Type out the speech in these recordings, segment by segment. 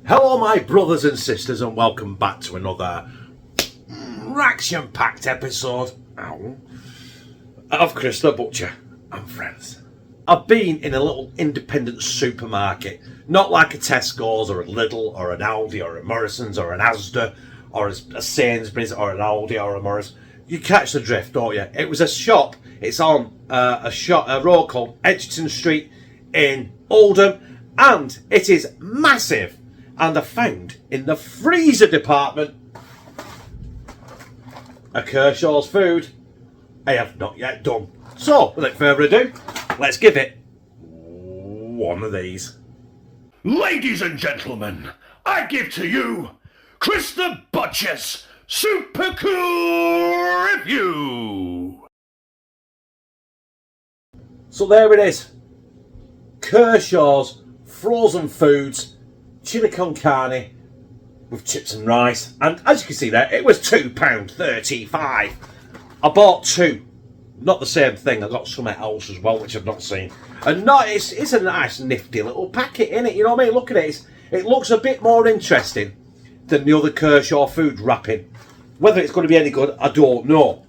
Hello my brothers and sisters and welcome back to another action-packed episode of Chris the Butcher and Friends. I've been in a little independent supermarket, not like a Tesco's or a Lidl or an Aldi or a Morrison's or an Asda or a Sainsbury's or an Aldi or a Morris. You catch the drift, don't you? It was a shop. It's on a road called Edgerton Street in Oldham, and it is massive. And I found in the freezer department a Kershaws food I have not yet done. So, without further ado, let's give it one of these. Ladies and gentlemen, I give to you Chris the Butcher's Supercool Review. So there it is. Kershaws frozen foods, chili con carne with chips and rice. And as you can see there, it was £2.35. I bought two. Not the same thing. I got something else as well, which I've not seen. And it's a nice, nifty little packet, innit? You know what I mean? Look at it. It looks a bit more interesting than the other Kershaw food wrapping. Whether it's going to be any good, I don't know.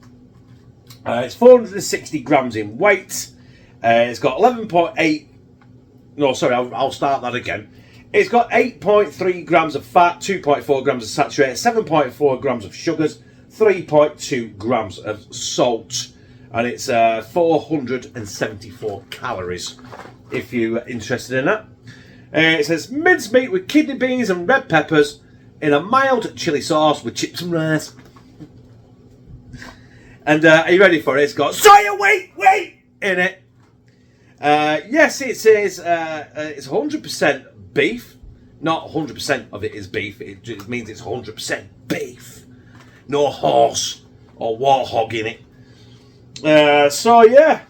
It's 460 grams in weight. It's got 11.8. No, sorry, I'll start that again. It's got 8.3 grams of fat, 2.4 grams of saturated, 7.4 grams of sugars, 3.2 grams of salt. And it's 474 calories, if you're interested in that. It says mincemeat with kidney beans and red peppers in a mild chili sauce with chips and rice. And are you ready for it? It's got soya wheat in it. Yes, it says it's 100% beef. Not 100% of it is beef. It just means it's 100% beef. No horse or warthog in it. So yeah,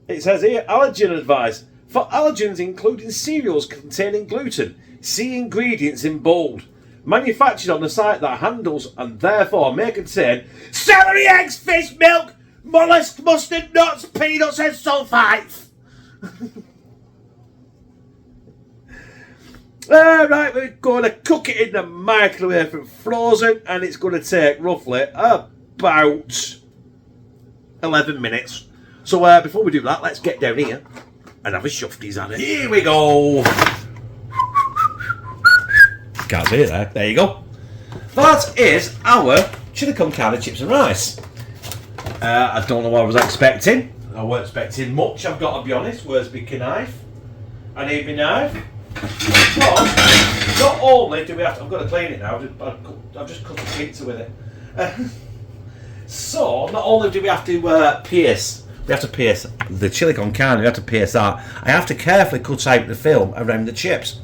it says here, allergen advice. For allergens including cereals containing gluten, see ingredients in bold. Manufactured on a site that handles and therefore may contain celery, eggs, fish, milk, mollusk, mustard, nuts, peanuts and sulfites. Right, we're going to cook it in the microwave for frozen, and it's going to take roughly about 11 minutes. So before we do that, let's get down here and have a shufties at it. Here we go. Can't see it there. There you go. That is our chili con carne chips and rice. I don't know what I was expecting. I wasn't expecting much, I've got to be honest. Where's my knife? I need my knife. But not only do we have to, I'm going to clean it now. I've just cut the pizza with it. So not only do we have to pierce the chili con carne. We have to pierce that. I have to carefully cut out the film around the chips.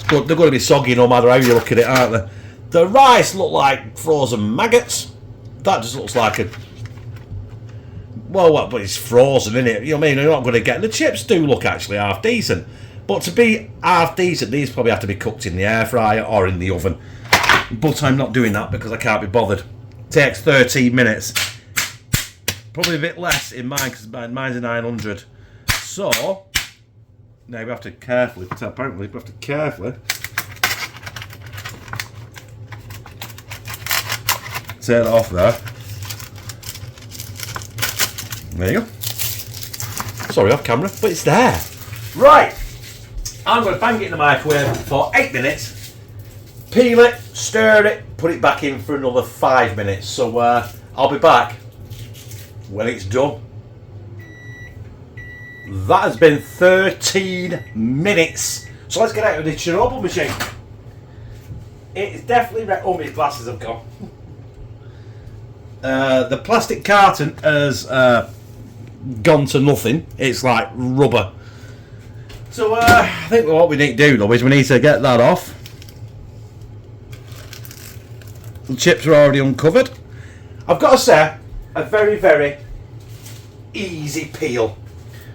They're going to be soggy no matter how you look at it, aren't they? The rice look like frozen maggots. That just looks like a... Well, what? But it's frozen, isn't it? You know what I mean? You're not going to get... The chips do look actually half decent. But to be half decent, these probably have to be cooked in the air fryer or in the oven. But I'm not doing that because I can't be bothered. Takes 13 minutes. Probably a bit less in mine because mine's a 900. So... Now we have to carefully, apparently we have to carefully take that off there. There you go. Sorry, off camera, but it's there. Right, I'm going to bang it in the microwave for 8 minutes, peel it, stir it, put it back in for another 5 minutes. So I'll be back when it's done. That has been 13 minutes. So let's get out of the Chernobyl machine. It's definitely red. Oh, my glasses have gone. The plastic carton has gone to nothing. It's like rubber. So I think what we need to do though is we need to get that off. The chips are already uncovered. I've got to say, a very, very easy peel,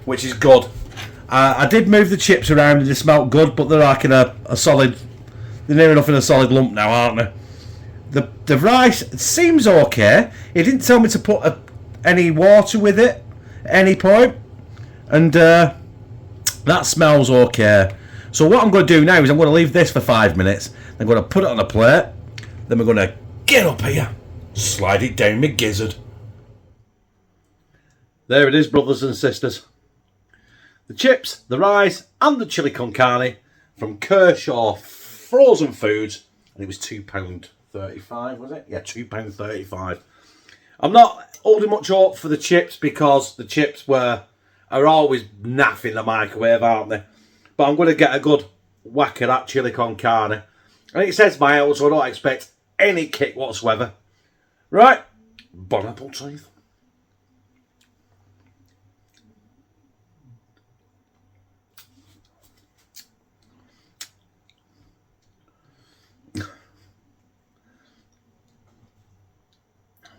which is good. I did move the chips around and they smelt good, but they're like in a solid... They're near enough in a solid lump now, aren't they? The rice seems okay. He didn't tell me to put any water with it at any point. And that smells okay. So what I'm going to do now is I'm going to leave this for 5 minutes. I'm going to put it on a plate. Then we're going to get up here, slide it down my gizzard. There it is, brothers and sisters. The chips, the rice, and the chili con carne from Kershaw Frozen Foods. And it was £2.35, was it? Yeah, £2.35. I'm not holding much hope for the chips because the chips are always naff in the microwave, aren't they? But I'm going to get a good whack of that chili con carne. And it says mild, so I don't expect any kick whatsoever. Right, bon appetit.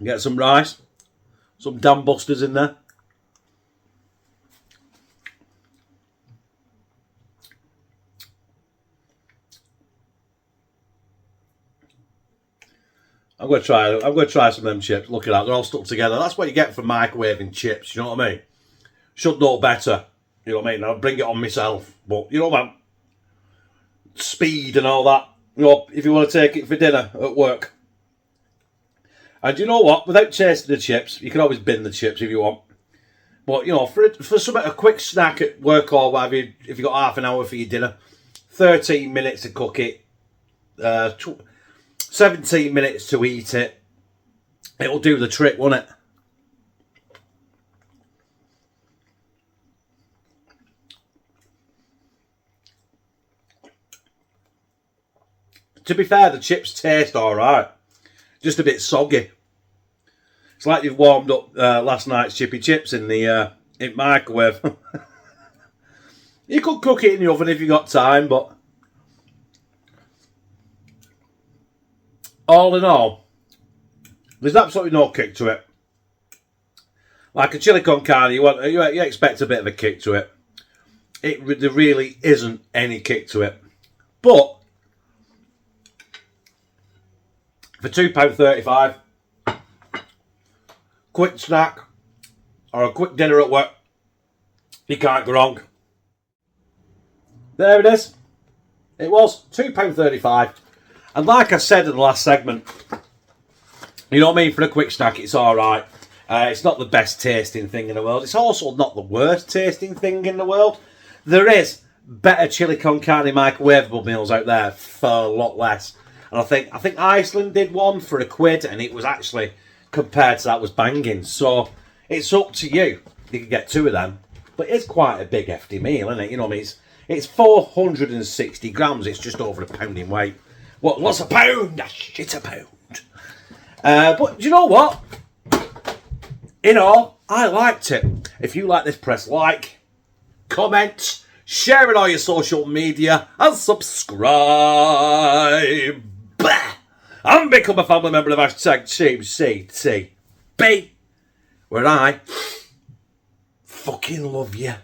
Get some rice, some dam busters in there. I'm going to try some of them chips. Look at that, they're all stuck together. That's what you get from microwaving chips, you know what I mean? Should know better, you know what I mean? I'll bring it on myself. But, you know what, speed and all that, you know, if you want to take it for dinner at work. And you know what? Without tasting the chips, you can always bin the chips if you want. But, you know, for a quick snack at work or whatever, if you've got half an hour for your dinner, 13 minutes to cook it, 17 minutes to eat it, it'll do the trick, won't it? To be fair, the chips taste alright. Just a bit soggy. It's like you've warmed up last night's chippy chips in the microwave. You could cook it in the oven if you got time, but all in all, there's absolutely no kick to it. Like a chili con carne, you expect a bit of a kick to it. There really isn't any kick to it. But for £2.35, quick snack or a quick dinner at work, you can't go wrong. There it is. It was £2.35. And like I said in the last segment, you know what I mean, for a quick snack, it's alright. It's not the best tasting thing in the world. It's also not the worst tasting thing in the world. There is better chili con carne microwavable meals out there for a lot less. And I think Iceland did one for £1, and it was actually, compared to that, was banging. So it's up to you. You can get 2 of them, but it's quite a big hefty meal, isn't it? You know what I mean? It's 460 grams. It's just over £1 in weight. What's a pound? That's shit a pound. But do you know what? In all, I liked it. If you like this, press like, comment, share it on your social media, and subscribe. And become a family member of #TeamCTB, where I fucking love you.